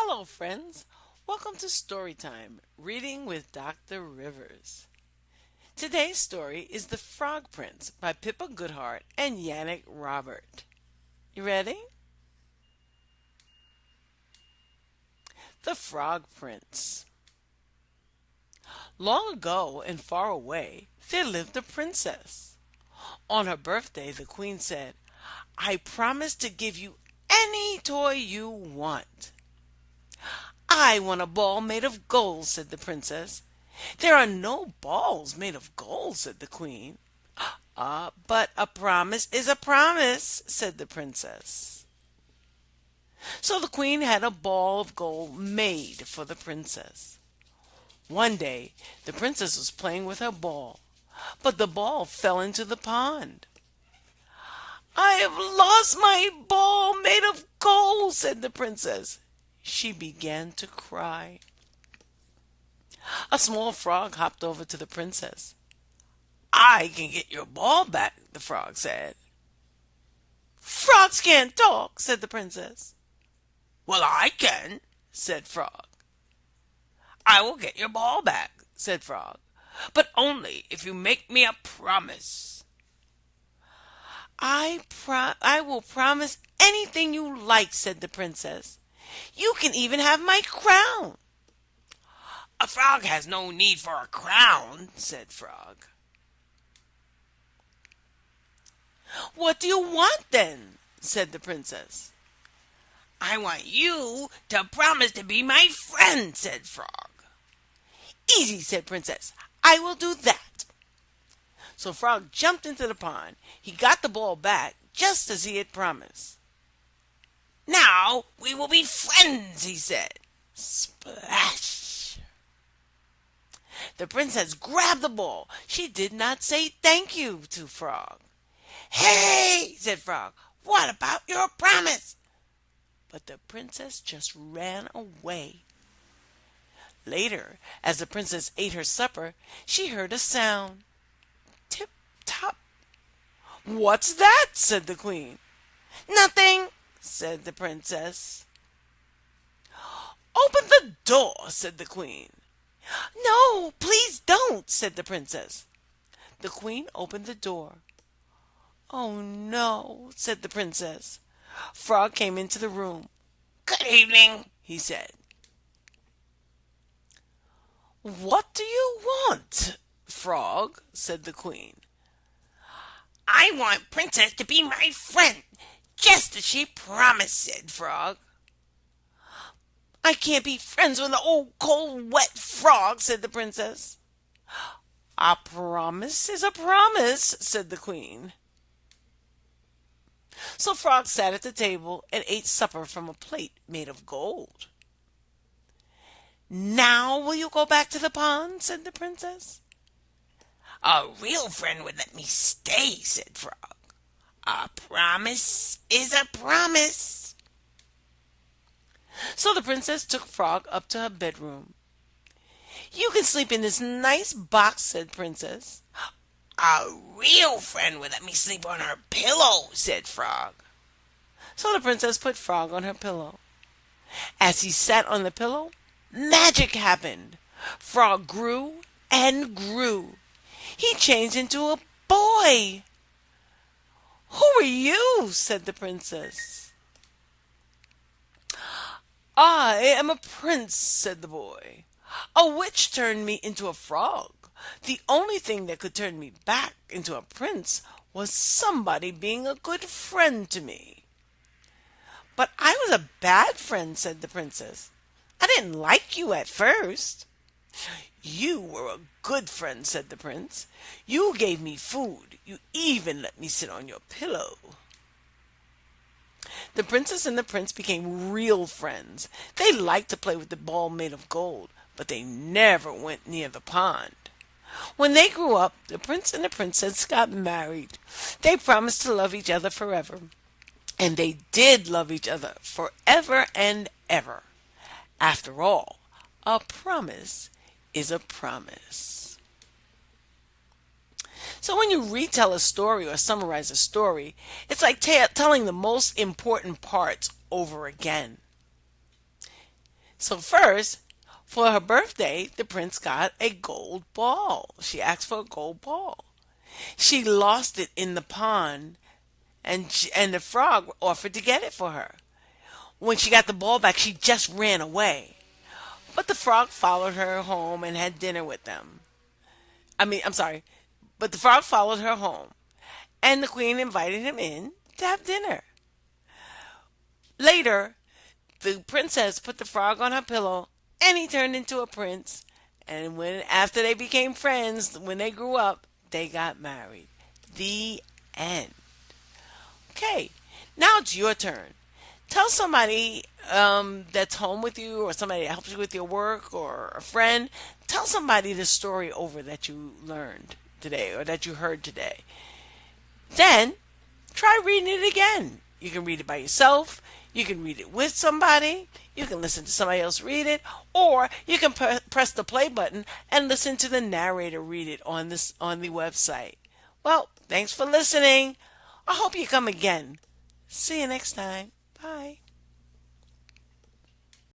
Hello, friends. Welcome to Storytime, reading with Dr. Rivers. Today's story is The Frog Prince by Pippa Goodhart and Yannick Robert. You ready? The Frog Prince. Long ago and far away, there lived a princess. On her birthday, the queen said, "I promise to give you any toy you want." "I want a ball made of gold," said the princess. "There are no balls made of gold," said the queen. But a promise is a promise," said the princess. So the queen had a ball of gold made for the princess. One day, the princess was playing with her ball, but the ball fell into the pond. "I have lost my ball made of gold," said the princess. She began to cry. A small frog hopped over to the princess. "I can get your ball back," the frog said. "Frogs can't talk," said the princess. "Well, I can," said Frog. "I will get your ball back," said Frog, "but only if you make me a promise." I will promise anything you like," said the princess. "You can even have my crown." "A frog has no need for a crown," said Frog. "What do you want then?" said the princess. "I want you to promise to be my friend," said Frog. "Easy," said Princess. "I will do that." So Frog jumped into the pond. He got the ball back just as he had promised. "Now we will be friends," he said. Splash! The princess grabbed the ball. She did not say thank you to Frog. "Hey!" said Frog. "What about your promise?" But the princess just ran away. Later, as the princess ate her supper, she heard a sound. Tip top. "What's that?" said the queen. "Nothing," said the princess. "Open the door," said the queen. "No, please don't," said the princess. The queen opened the door. "Oh no," said the princess. Frog came into the room. "Good evening," he said. "What do you want, Frog?" said the queen. "I want Princess to be my friend, just as she promised," said Frog. "I can't be friends with an old cold wet frog," said the princess. "A promise is a promise," said the queen. So Frog sat at the table and ate supper from a plate made of gold. "Now will you go back to the pond?" said the princess. "A real friend would let me stay," said Frog. "A promise is a promise." So the princess took Frog up to her bedroom. "You can sleep in this nice box," said Princess. "A real friend would let me sleep on her pillow," said Frog. So the princess put Frog on her pillow. As he sat on the pillow, magic happened. Frog grew and grew. He changed into a boy. "Who are you?" said the princess. "I am a prince," said the boy. "A witch turned me into a frog. The only thing that could turn me back into a prince was somebody being a good friend to me." "But I was a bad friend," said the princess. "I didn't like you at first." "You were a good friend," said the prince. "You gave me food. You even let me sit on your pillow." The princess and the prince became real friends. They liked to play with the ball made of gold, but they never went near the pond. When they grew up, the prince and the princess got married. They promised to love each other forever. And they did love each other forever and ever. After all, a promise is a promise. So when you retell a story or summarize a story, it's like telling the most important parts over again. So first, for her birthday, the prince got a gold ball. She asked for a gold ball. She lost it in the pond, and the frog offered to get it for her. When she got the ball back, she just ran away. But the frog followed her home and had dinner with them. I'm sorry, but the frog followed her home, and the queen invited him in to have dinner. Later, the princess put the frog on her pillow, and he turned into a prince. And after they became friends, when they grew up, they got married. The end. Okay, now it's your turn. Tell somebody that's home with you, or somebody that helps you with your work, or a friend. Tell somebody the story over that you learned today or that you heard today. Then try reading it again. You can read it by yourself. You can read it with somebody. You can listen to somebody else read it, or you can press the play button and listen to the narrator read it on the website. Well, thanks for listening. I hope you come again. See you next time. Bye.